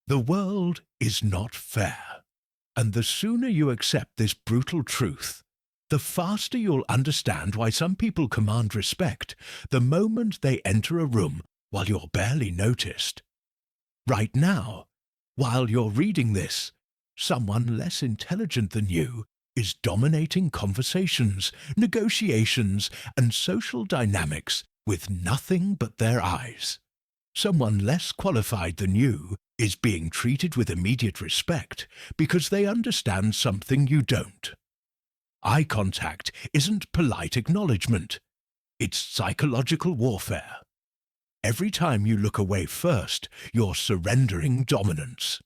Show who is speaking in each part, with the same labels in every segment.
Speaker 1: The world is not fair, and the sooner you accept this brutal truth, the faster you'll understand why some people command respect the moment they enter a room while you're barely noticed. Right now, while you're reading this, someone less intelligent than you is dominating conversations, negotiations, and social dynamics with nothing but their eyes. Someone less qualified than you is being treated with immediate respect because they understand something you don't. Eye contact isn't polite acknowledgement. It's psychological warfare. Every time you look away first, you're surrendering dominance.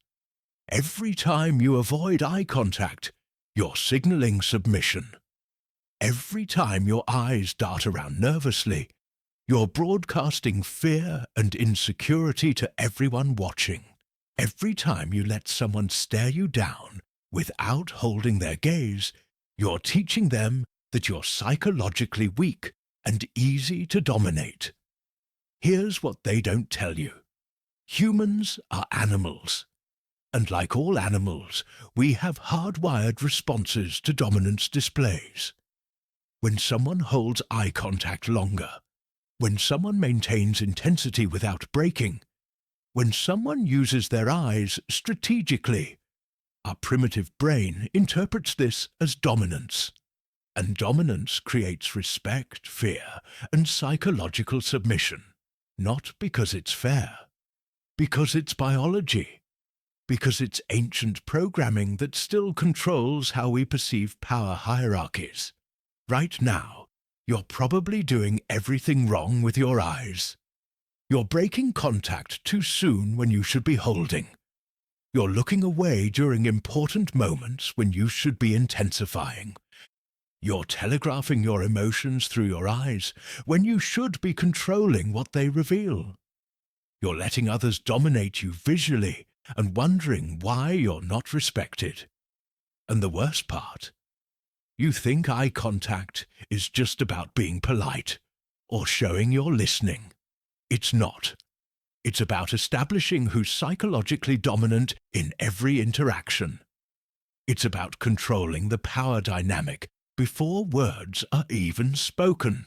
Speaker 1: Every time you avoid eye contact, you're signaling submission. Every time your eyes dart around nervously, you're broadcasting fear and insecurity to everyone watching. Every time you let someone stare you down without holding their gaze, you're teaching them that you're psychologically weak and easy to dominate. Here's what they don't tell you. Humans are animals. And like all animals, we have hardwired responses to dominance displays. When someone holds eye contact longer, when someone maintains intensity without breaking, when someone uses their eyes strategically, our primitive brain interprets this as dominance. And dominance creates respect, fear, and psychological submission, not because it's fair, because it's biology, because it's ancient programming that still controls how we perceive power hierarchies. Right now, you're probably doing everything wrong with your eyes. You're breaking contact too soon when you should be holding. You're looking away during important moments when you should be intensifying. You're telegraphing your emotions through your eyes when you should be controlling what they reveal. You're letting others dominate you visually and wondering why you're not respected. And the worst part, you think eye contact is just about being polite or showing you're listening. It's not. It's about establishing who's psychologically dominant in every interaction. It's about controlling the power dynamic before words are even spoken.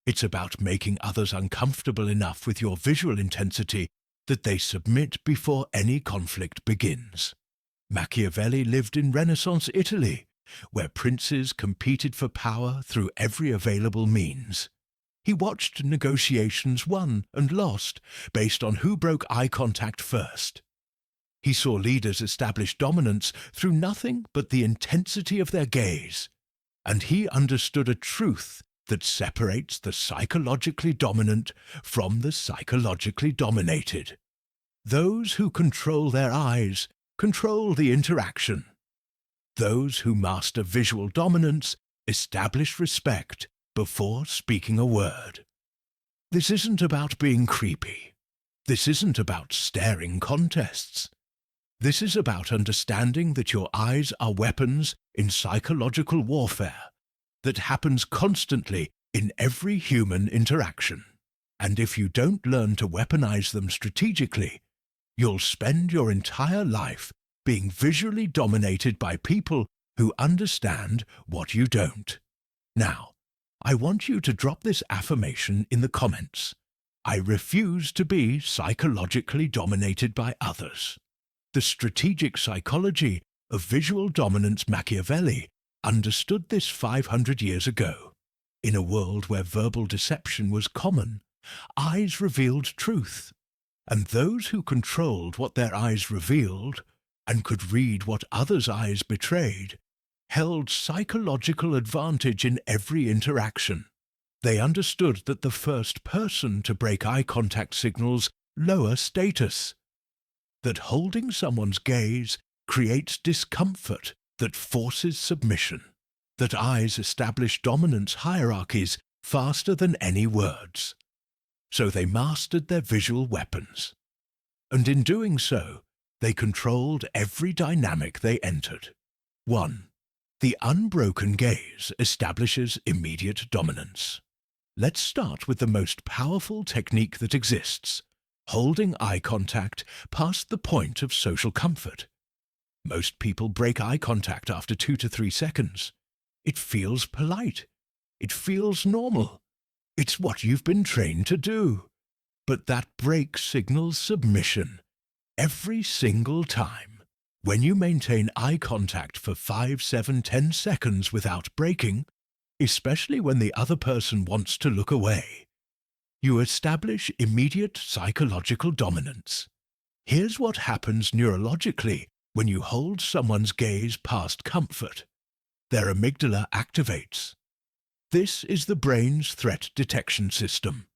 Speaker 1: It's about making others uncomfortable enough with your visual intensity that they submit before any conflict begins. Machiavelli lived in Renaissance Italy, where princes competed for power through every available means. He watched negotiations won and lost based on who broke eye contact first. He saw leaders establish dominance through nothing but the intensity of their gaze, and he understood a truth that separates the psychologically dominant from the psychologically dominated. Those who control their eyes control the interaction. Those who master visual dominance establish respect before speaking a word. This isn't about being creepy. This isn't about staring contests. This is about understanding that your eyes are weapons in psychological warfare that happens constantly in every human interaction. And if you don't learn to weaponize them strategically, you'll spend your entire life being visually dominated by people who understand what you don't. Now, I want you to drop this affirmation in the comments. I refuse to be psychologically dominated by others. The strategic psychology of visual dominance Machiavelli understood this 500 years ago. In a world where verbal deception was common, eyes revealed truth, and those who controlled what their eyes revealed and could read what others' eyes betrayed held psychological advantage in every interaction. They understood that the first person to break eye contact signals lower status, that holding someone's gaze creates discomfort that forces submission, that eyes establish dominance hierarchies faster than any words. So they mastered their visual weapons. And in doing so, they controlled every dynamic they entered. 1. The unbroken gaze establishes immediate dominance. Let's start with the most powerful technique that exists, holding eye contact past the point of social comfort. Most people break eye contact after 2 to 3 seconds. It feels polite. It feels normal. It's what you've been trained to do. But that break signals submission every single time. When you maintain eye contact for 5, 7, 10 seconds without breaking, especially when the other person wants to look away, you establish immediate psychological dominance. Here's what happens neurologically when you hold someone's gaze past comfort. Their amygdala activates. This is the brain's threat detection system.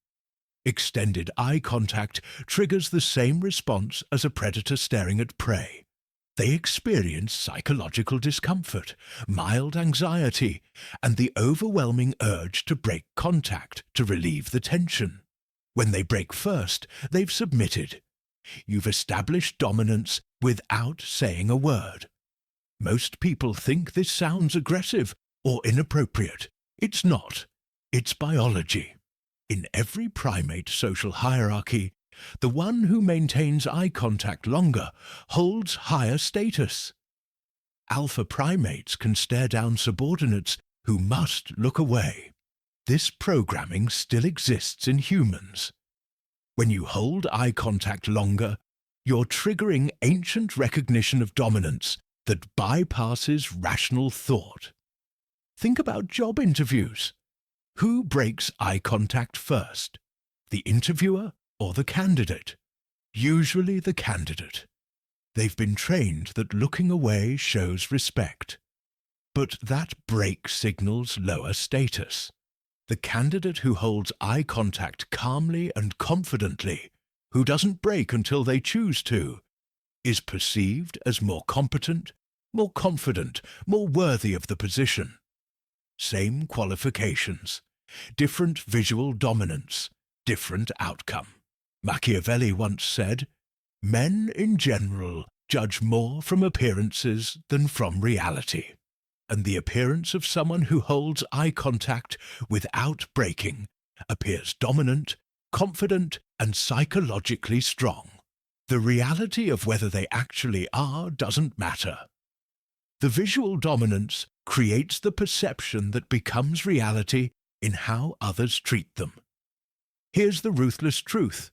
Speaker 1: Extended eye contact triggers the same response as a predator staring at prey. They experience psychological discomfort, mild anxiety, and the overwhelming urge to break contact to relieve the tension. When they break first, they've submitted. You've established dominance without saying a word. Most people think this sounds aggressive or inappropriate. It's not. It's biology. In every primate social hierarchy, the one who maintains eye contact longer holds higher status. Alpha primates can stare down subordinates who must look away. This programming still exists in humans. When you hold eye contact longer, you're triggering ancient recognition of dominance that bypasses rational thought. Think about job interviews. Who breaks eye contact first? The interviewer or the candidate? Usually the candidate. They've been trained that looking away shows respect. But that break signals lower status. The candidate who holds eye contact calmly and confidently, who doesn't break until they choose to, is perceived as more competent, more confident, more worthy of the position. Same qualifications, different visual dominance, different outcome. Machiavelli once said, "Men in general judge more from appearances than from reality." And the appearance of someone who holds eye contact without breaking appears dominant, confident, and psychologically strong. The reality of whether they actually are doesn't matter. The visual dominance creates the perception that becomes reality in how others treat them. Here's the ruthless truth.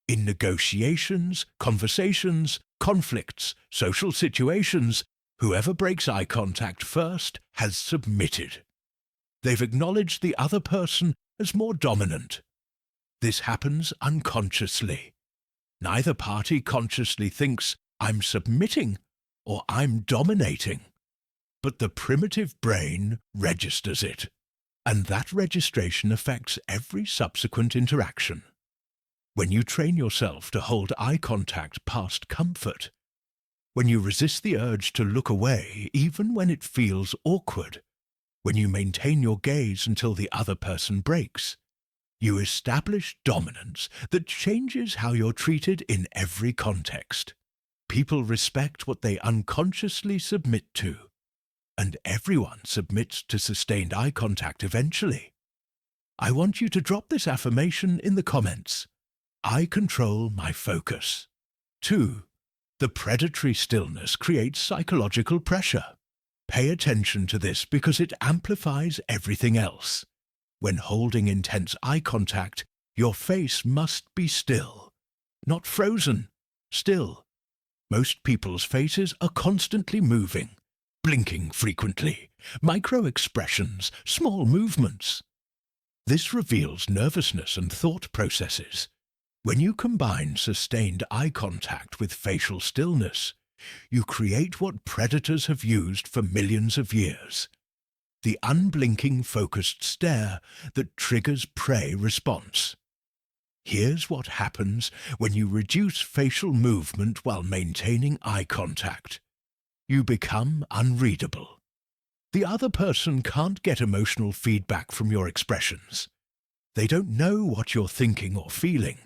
Speaker 1: In negotiations, conversations, conflicts, social situations, whoever breaks eye contact first has submitted. They've acknowledged the other person as more dominant. This happens unconsciously. Neither party consciously thinks, "I'm submitting" or "I'm dominating." But the primitive brain registers it, and that registration affects every subsequent interaction. When you train yourself to hold eye contact past comfort, when you resist the urge to look away even when it feels awkward, when you maintain your gaze until the other person breaks, you establish dominance that changes how you're treated in every context. People respect what they unconsciously submit to, and everyone submits to sustained eye contact eventually. I want you to drop this affirmation in the comments. I control my focus. 2. The predatory stillness creates psychological pressure. Pay attention to this because it amplifies everything else. When holding intense eye contact, your face must be still. Not frozen, still. Most people's faces are constantly moving, blinking frequently, micro-expressions, small movements. This reveals nervousness and thought processes. When you combine sustained eye contact with facial stillness, you create what predators have used for millions of years. The unblinking focused stare that triggers prey response. Here's what happens when you reduce facial movement while maintaining eye contact. You become unreadable. The other person can't get emotional feedback from your expressions. They don't know what you're thinking or feeling.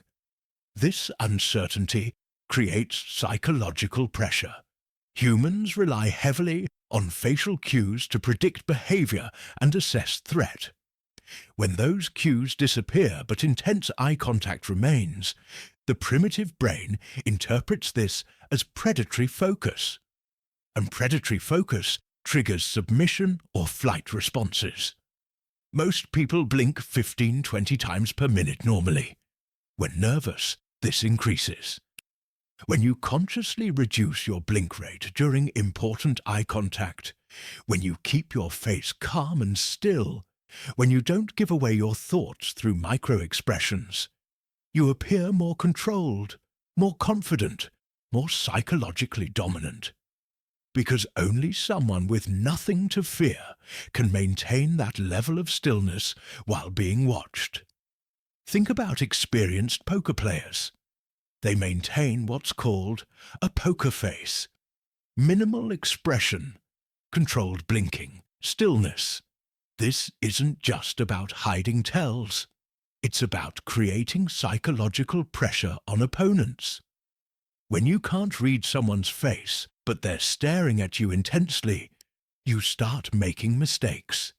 Speaker 1: This uncertainty creates psychological pressure. Humans rely heavily on facial cues to predict behavior and assess threat. When those cues disappear but intense eye contact remains, the primitive brain interprets this as predatory focus. And predatory focus triggers submission or flight responses. Most people blink 15-20 times per minute normally. When nervous, this increases. When you consciously reduce your blink rate during important eye contact, when you keep your face calm and still, when you don't give away your thoughts through micro-expressions, you appear more controlled, more confident, more psychologically dominant. Because only someone with nothing to fear can maintain that level of stillness while being watched. Think about experienced poker players. They maintain what's called a poker face. Minimal expression, controlled blinking, stillness. This isn't just about hiding tells. It's about creating psychological pressure on opponents. When you can't read someone's face, but they're staring at you intensely, you start making mistakes.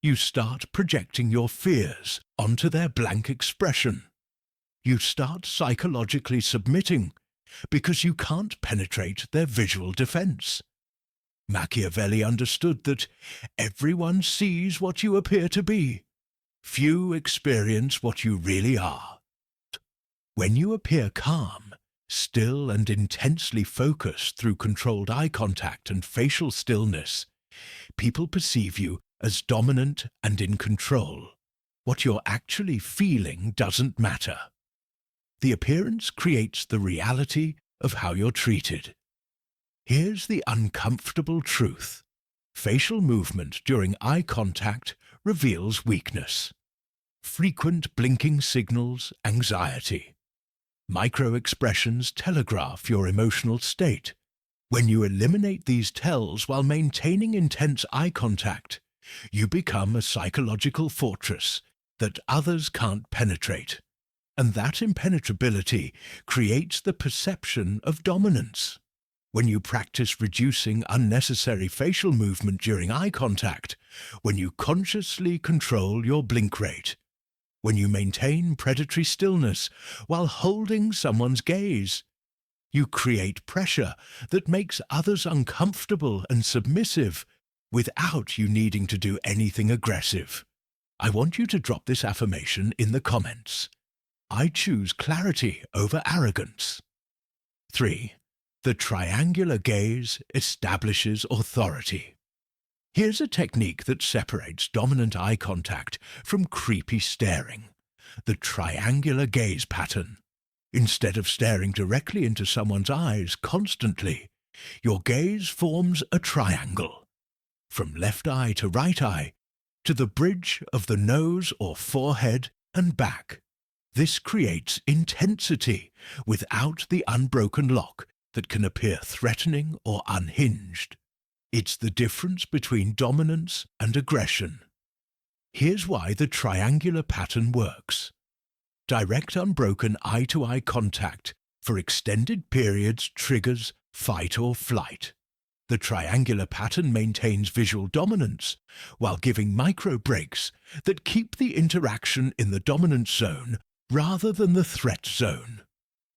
Speaker 1: You start projecting your fears onto their blank expression. You start psychologically submitting because you can't penetrate their visual defense. Machiavelli understood that everyone sees what you appear to be. Few experience what you really are. When you appear calm, still and intensely focused through controlled eye contact and facial stillness, people perceive you as dominant and in control. What you're actually feeling doesn't matter. The appearance creates the reality of how you're treated. Here's the uncomfortable truth. Facial movement during eye contact reveals weakness. Frequent blinking signals anxiety. Micro-expressions telegraph your emotional state. When you eliminate these tells while maintaining intense eye contact, you become a psychological fortress that others can't penetrate. And that impenetrability creates the perception of dominance. When you practice reducing unnecessary facial movement during eye contact, when you consciously control your blink rate, when you maintain predatory stillness while holding someone's gaze, you create pressure that makes others uncomfortable and submissive without you needing to do anything aggressive. I want you to drop this affirmation in the comments. I choose clarity over arrogance. 3. The triangular gaze establishes authority. Here's a technique that separates dominant eye contact from creepy staring. The triangular gaze pattern. Instead of staring directly into someone's eyes constantly, your gaze forms a triangle. From left eye to right eye, to the bridge of the nose or forehead and back. This creates intensity without the unbroken lock that can appear threatening or unhinged. It's the difference between dominance and aggression. Here's why the triangular pattern works. Direct unbroken eye-to-eye contact for extended periods triggers fight or flight. The triangular pattern maintains visual dominance while giving micro breaks that keep the interaction in the dominant zone rather than the threat zone.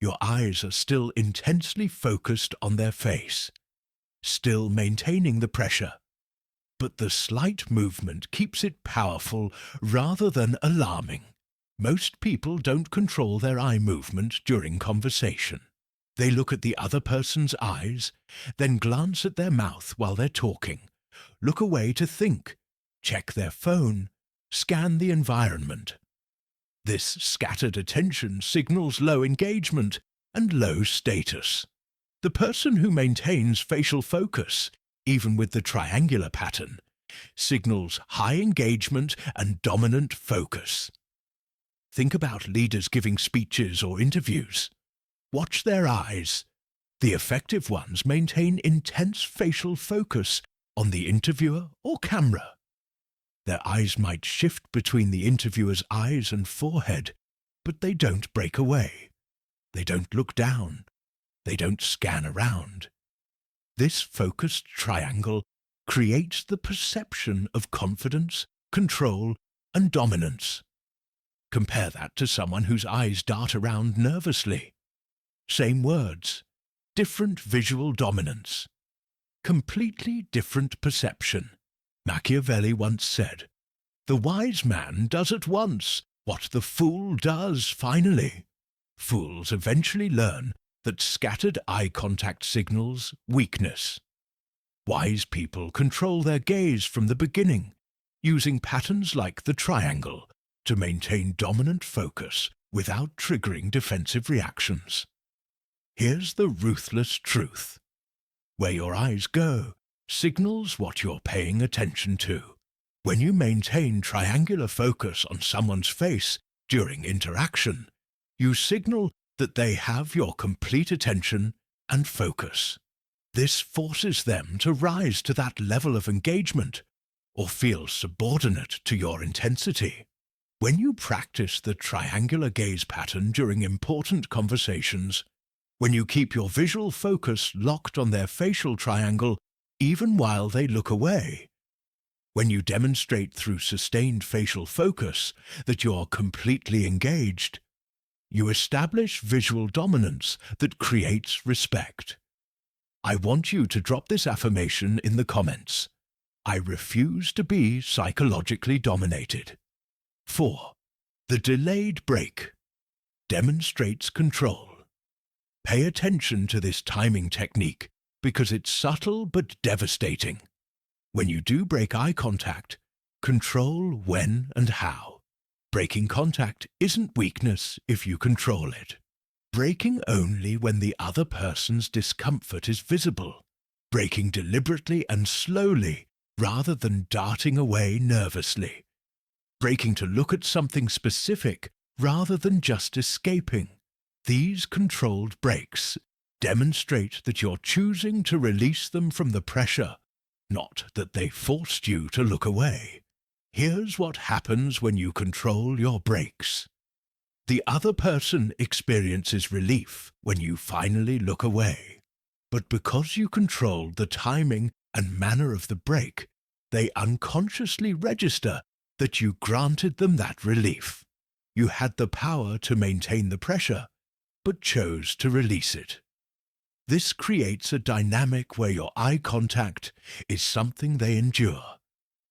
Speaker 1: Your eyes are still intensely focused on their face, still maintaining the pressure. But the slight movement keeps it powerful rather than alarming. Most people don't control their eye movement during conversation. They look at the other person's eyes, then glance at their mouth while they're talking, look away to think, check their phone, scan the environment. This scattered attention signals low engagement and low status. The person who maintains facial focus, even with the triangular pattern, signals high engagement and dominant focus. Think about leaders giving speeches or interviews. Watch their eyes. The effective ones maintain intense facial focus on the interviewer or camera. Their eyes might shift between the interviewer's eyes and forehead, but they don't break away. They don't look down. They don't scan around. This focused triangle creates the perception of confidence, control, and dominance. Compare that to someone whose eyes dart around nervously. Same words, different visual dominance. Completely different perception. Machiavelli once said, "The wise man does at once what the fool does finally." Fools eventually learn that scattered eye contact signals weakness. Wise people control their gaze from the beginning, using patterns like the triangle to maintain dominant focus without triggering defensive reactions. Here's the ruthless truth. Where your eyes go signals what you're paying attention to. When you maintain triangular focus on someone's face during interaction, you signal that they have your complete attention and focus. This forces them to rise to that level of engagement or feel subordinate to your intensity. When you practice the triangular gaze pattern during important conversations, when you keep your visual focus locked on their facial triangle even while they look away, when you demonstrate through sustained facial focus that you're completely engaged, you establish visual dominance that creates respect. I want you to drop this affirmation in the comments. I refuse to be psychologically dominated. 4. The delayed break demonstrates control. Pay attention to this timing technique because it's subtle but devastating. When you do break eye contact, control when and how. Breaking contact isn't weakness if you control it. Breaking only when the other person's discomfort is visible. Breaking deliberately and slowly rather than darting away nervously. Breaking to look at something specific rather than just escaping. These controlled breaks demonstrate that you're choosing to release them from the pressure, not that they forced you to look away. Here's what happens when you control your breaks. The other person experiences relief when you finally look away. But because you controlled the timing and manner of the break, they unconsciously register that you granted them that relief. You had the power to maintain the pressure, but chose to release it. This creates a dynamic where your eye contact is something they endure,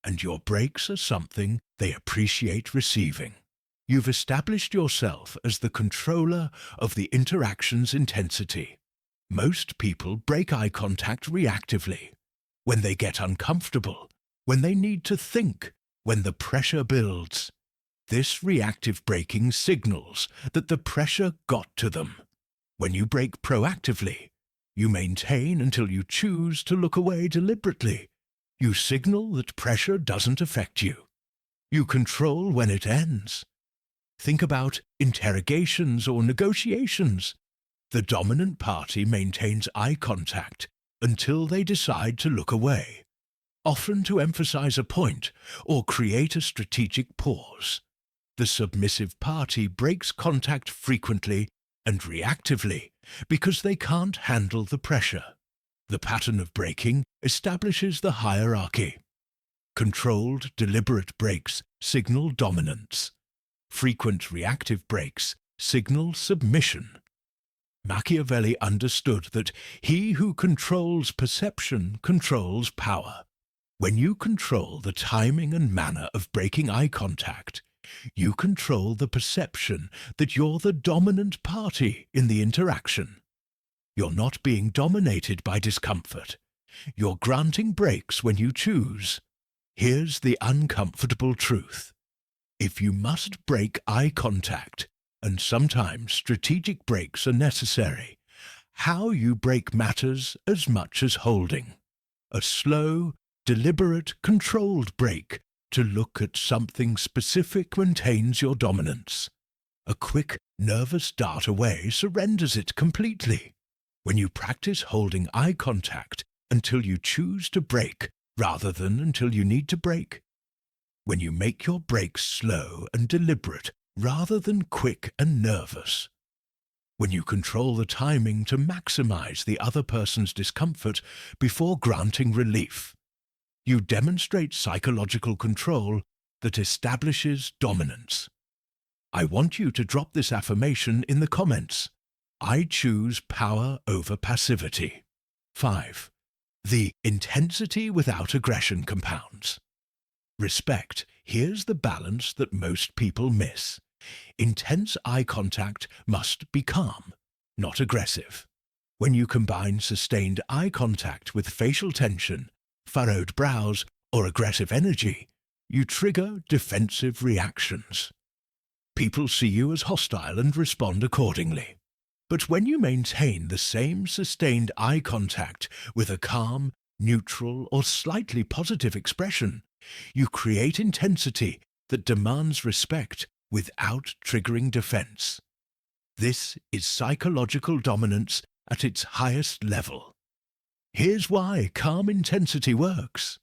Speaker 1: and your breaks are something they appreciate receiving. You've established yourself as the controller of the interaction's intensity. Most people break eye contact reactively, when they get uncomfortable, when they need to think, when the pressure builds. This reactive breaking signals that the pressure got to them. When you break proactively, you maintain until you choose to look away deliberately. You signal that pressure doesn't affect you. You control when it ends. Think about interrogations or negotiations. The dominant party maintains eye contact until they decide to look away, often to emphasize a point or create a strategic pause. The submissive party breaks contact frequently and reactively because they can't handle the pressure. The pattern of breaking establishes the hierarchy. Controlled, deliberate breaks signal dominance. Frequent reactive breaks signal submission. Machiavelli understood that he who controls perception controls power. When you control the timing and manner of breaking eye contact, you control the perception that you're the dominant party in the interaction. You're not being dominated by discomfort. You're granting breaks when you choose. Here's the uncomfortable truth. If you must break eye contact, and sometimes strategic breaks are necessary, how you break matters as much as holding. A slow, deliberate, controlled break to look at something specific maintains your dominance. A quick, nervous dart away surrenders it completely. When you practice holding eye contact until you choose to break rather than until you need to break. When you make your breaks slow and deliberate rather than quick and nervous. When you control the timing to maximize the other person's discomfort before granting relief. You demonstrate psychological control that establishes dominance. I want you to drop this affirmation in the comments. I choose power over passivity. 5. The intensity without aggression compounds. Respect. Here's the balance that most people miss. Intense eye contact must be calm, not aggressive. When you combine sustained eye contact with facial tension, furrowed brows, or aggressive energy, you trigger defensive reactions. People see you as hostile and respond accordingly. But when you maintain the same sustained eye contact with a calm, neutral, or slightly positive expression, you create intensity that demands respect without triggering defense. This is psychological dominance at its highest level. Here's why calm intensity works.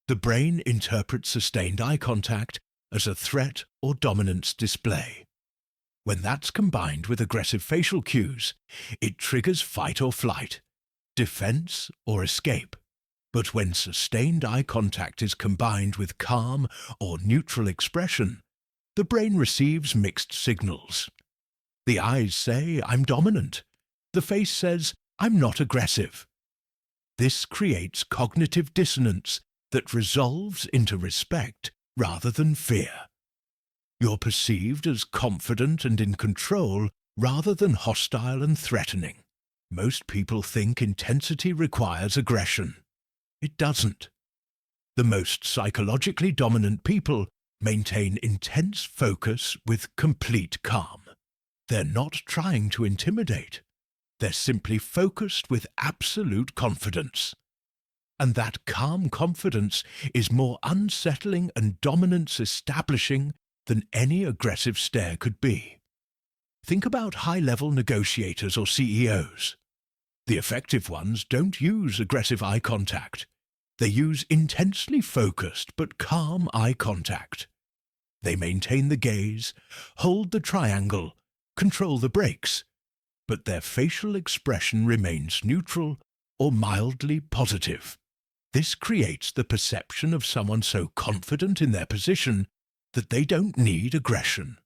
Speaker 1: The brain interprets sustained eye contact as a threat or dominance display. When that's combined with aggressive facial cues, it triggers fight or flight, defense or escape. But when sustained eye contact is combined with calm or neutral expression, the brain receives mixed signals. The eyes say, "I'm dominant." The face says, "I'm not aggressive." This creates cognitive dissonance that resolves into respect rather than fear. You're perceived as confident and in control rather than hostile and threatening. Most people think intensity requires aggression. It doesn't. The most psychologically dominant people maintain intense focus with complete calm. They're not trying to intimidate. They're simply focused with absolute confidence. And that calm confidence is more unsettling and dominance establishing than any aggressive stare could be. Think about high-level negotiators or CEOs. The effective ones don't use aggressive eye contact. They use intensely focused but calm eye contact. They maintain the gaze, hold the triangle, control the brakes, but their facial expression remains neutral or mildly positive. This creates the perception of someone so confident in their position that they don't need aggression,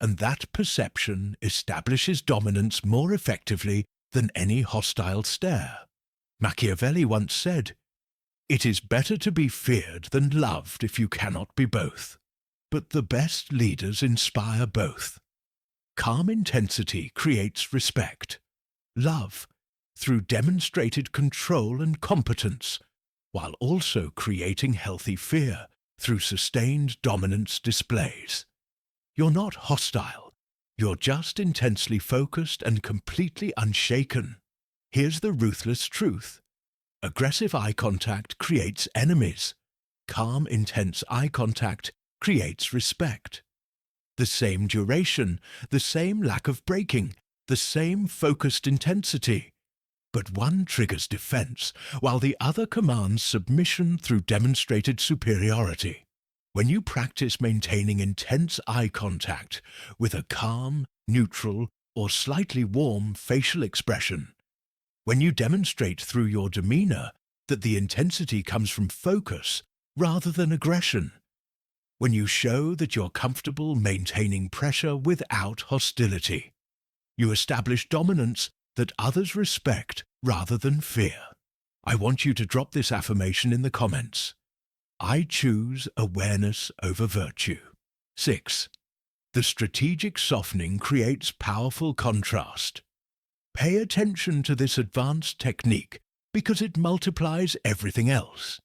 Speaker 1: and that perception establishes dominance more effectively than any hostile stare. Machiavelli once said, "It is better to be feared than loved if you cannot be both." But the best leaders inspire both. Calm intensity creates respect, love, through demonstrated control and competence, while also creating healthy fear through sustained dominance displays. You're not hostile. You're just intensely focused and completely unshaken. Here's the ruthless truth. Aggressive eye contact creates enemies. Calm, intense eye contact creates respect. The same duration, the same lack of breaking, the same focused intensity. But one triggers defense, while the other commands submission through demonstrated superiority. When you practice maintaining intense eye contact with a calm, neutral, or slightly warm facial expression, when you demonstrate through your demeanor that the intensity comes from focus rather than aggression, when you show that you're comfortable maintaining pressure without hostility, you establish dominance that others respect rather than fear. I want you to drop this affirmation in the comments. I choose awareness over virtue. 6. The strategic softening creates powerful contrast. Pay attention to this advanced technique because it multiplies everything else.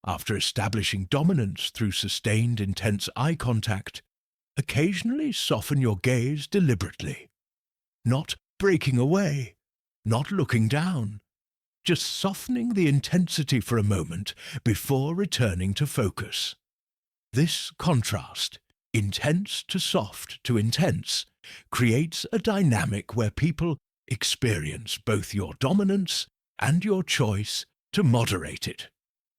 Speaker 1: After establishing dominance through sustained intense eye contact, occasionally soften your gaze deliberately. Not breaking away, not looking down, just softening the intensity for a moment before returning to focus. This contrast, intense to soft to intense, creates a dynamic where people experience both your dominance and your choice to moderate it.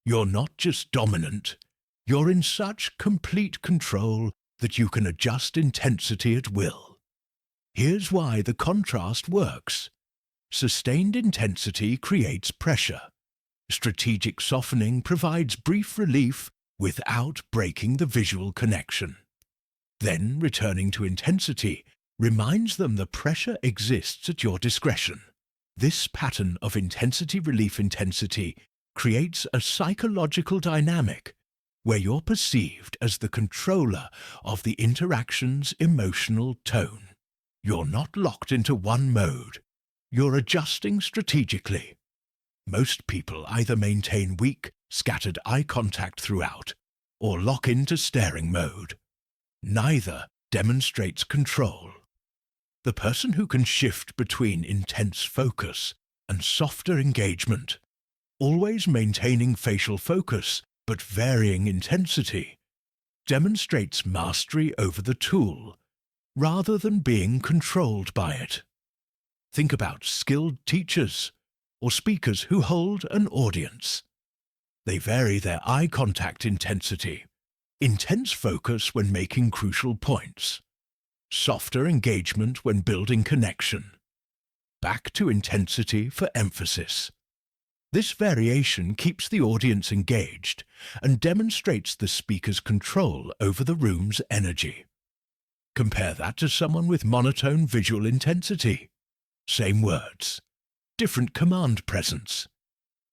Speaker 1: You're not just dominant, you're in such complete control that you can adjust intensity at will. Here's why the contrast works. Sustained intensity creates pressure. Strategic softening provides brief relief without breaking the visual connection. Then, returning to intensity, reminds them the pressure exists at your discretion. This pattern of intensity-relief-intensity creates a psychological dynamic where you're perceived as the controller of the interaction's emotional tone. You're not locked into one mode. You're adjusting strategically. Most people either maintain weak, scattered eye contact throughout, or lock into staring mode. Neither demonstrates control. The person who can shift between intense focus and softer engagement, always maintaining facial focus but varying intensity, demonstrates mastery over the tool rather than being controlled by it. Think about skilled teachers or speakers who hold an audience. They vary their eye contact intensity, intense focus when making crucial points, softer engagement when building connection, back to intensity for emphasis. This variation keeps the audience engaged and demonstrates the speaker's control over the room's energy. Compare that to someone with monotone visual intensity. Same words, different command presence,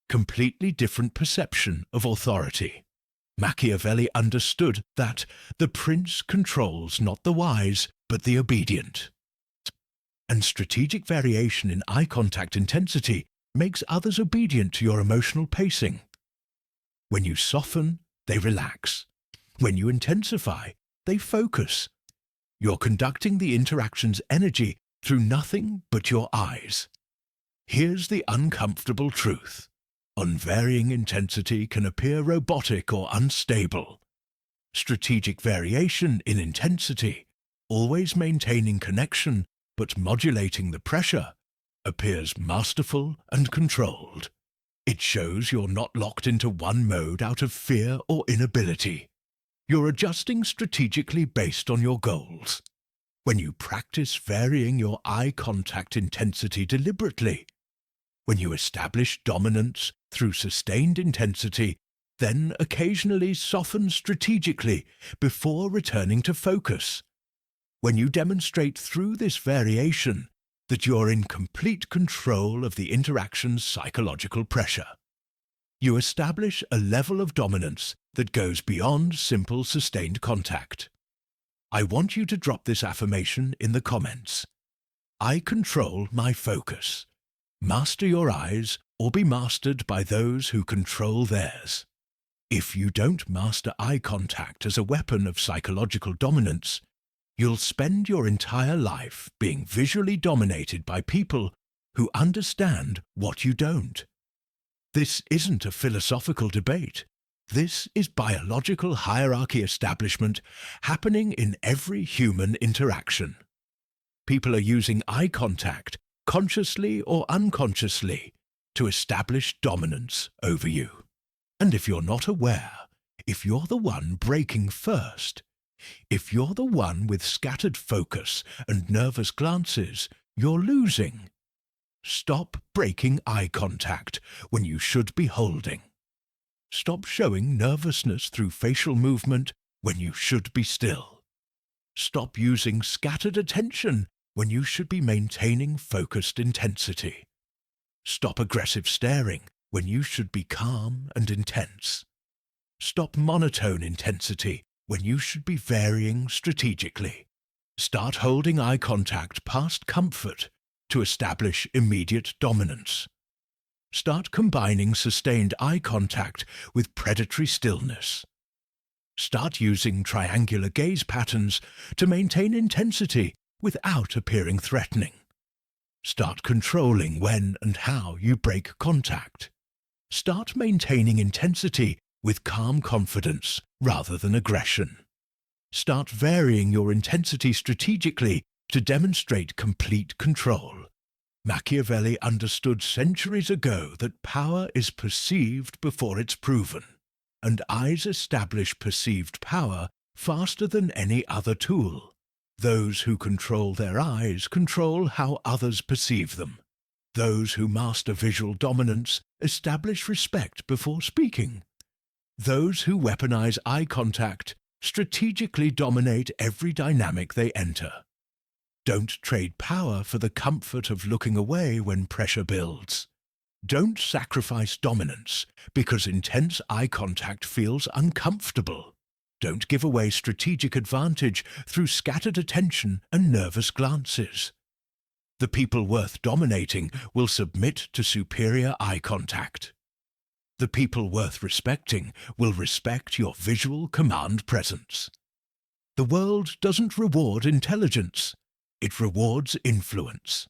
Speaker 1: completely different perception of authority. Machiavelli understood that the prince controls not the wise, but the obedient. And strategic variation in eye contact intensity makes others obedient to your emotional pacing. When you soften, they relax. When you intensify, they focus. You're conducting the interaction's energy through nothing but your eyes. Here's the uncomfortable truth. Unvarying intensity can appear robotic or unstable. Strategic variation in intensity, always maintaining connection but modulating the pressure, appears masterful and controlled. It shows you're not locked into one mode out of fear or inability. You're adjusting strategically based on your goals. When you practice varying your eye contact intensity deliberately, when you establish dominance through sustained intensity, then occasionally soften strategically before returning to focus, when you demonstrate through this variation that you're in complete control of the interaction's psychological pressure. You establish a level of dominance that goes beyond simple sustained contact. I want you to drop this affirmation in the comments. I control my focus. Master your eyes or be mastered by those who control theirs. If you don't master eye contact as a weapon of psychological dominance, you'll spend your entire life being visually dominated by people who understand what you don't. This isn't a philosophical debate. This is biological hierarchy establishment happening in every human interaction. People are using eye contact, consciously or unconsciously, to establish dominance over you. And if you're not aware, if you're the one breaking first, if you're the one with scattered focus and nervous glances, you're losing. Stop breaking eye contact when you should be holding. Stop showing nervousness through facial movement when you should be still. Stop using scattered attention when you should be maintaining focused intensity. Stop aggressive staring when you should be calm and intense. Stop monotone intensity when you should be varying strategically. Start holding eye contact past comfort to establish immediate dominance. Start combining sustained eye contact with predatory stillness. Start using triangular gaze patterns to maintain intensity without appearing threatening. Start controlling when and how you break contact. Start maintaining intensity with calm confidence rather than aggression. Start varying your intensity strategically to demonstrate complete control. Machiavelli understood centuries ago that power is perceived before it's proven, and eyes establish perceived power faster than any other tool. Those who control their eyes control how others perceive them. Those who master visual dominance establish respect before speaking. Those who weaponize eye contact strategically dominate every dynamic they enter. Don't trade power for the comfort of looking away when pressure builds. Don't sacrifice dominance because intense eye contact feels uncomfortable. Don't give away strategic advantage through scattered attention and nervous glances. The people worth dominating will submit to superior eye contact. The people worth respecting will respect your visual command presence. The world doesn't reward intelligence, it rewards influence.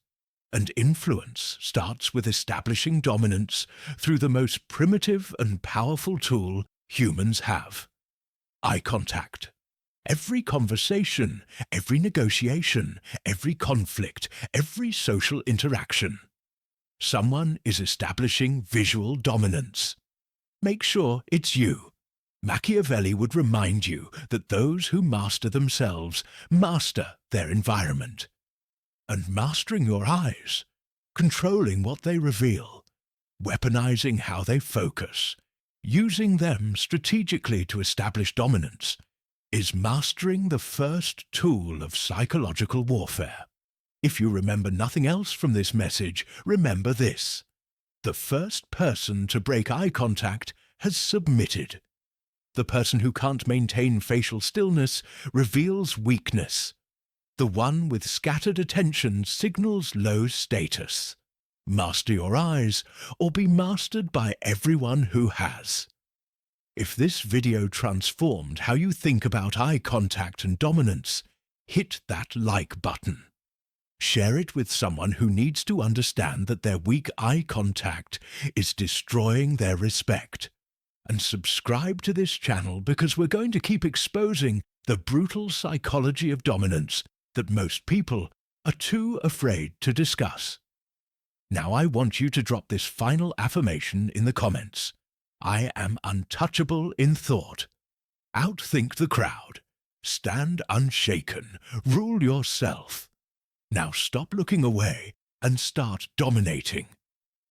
Speaker 1: And influence starts with establishing dominance through the most primitive and powerful tool humans have: eye contact. Every conversation, every negotiation, every conflict, every social interaction. Someone is establishing visual dominance. Make sure it's you. Machiavelli would remind you that those who master themselves master their environment. And mastering your eyes, controlling what they reveal, weaponizing how they focus, using them strategically to establish dominance, is mastering the first tool of psychological warfare. If you remember nothing else from this message, remember this: the first person to break eye contact has submitted. The person who can't maintain facial stillness reveals weakness. The one with scattered attention signals low status. Master your eyes, or be mastered by everyone who has. If this video transformed how you think about eye contact and dominance, hit that like button. Share it with someone who needs to understand that their weak eye contact is destroying their respect. And subscribe to this channel because we're going to keep exposing the brutal psychology of dominance that most people are too afraid to discuss. Now I want you to drop this final affirmation in the comments. I am untouchable in thought. Outthink the crowd. Stand unshaken. Rule yourself. Now stop looking away and start dominating.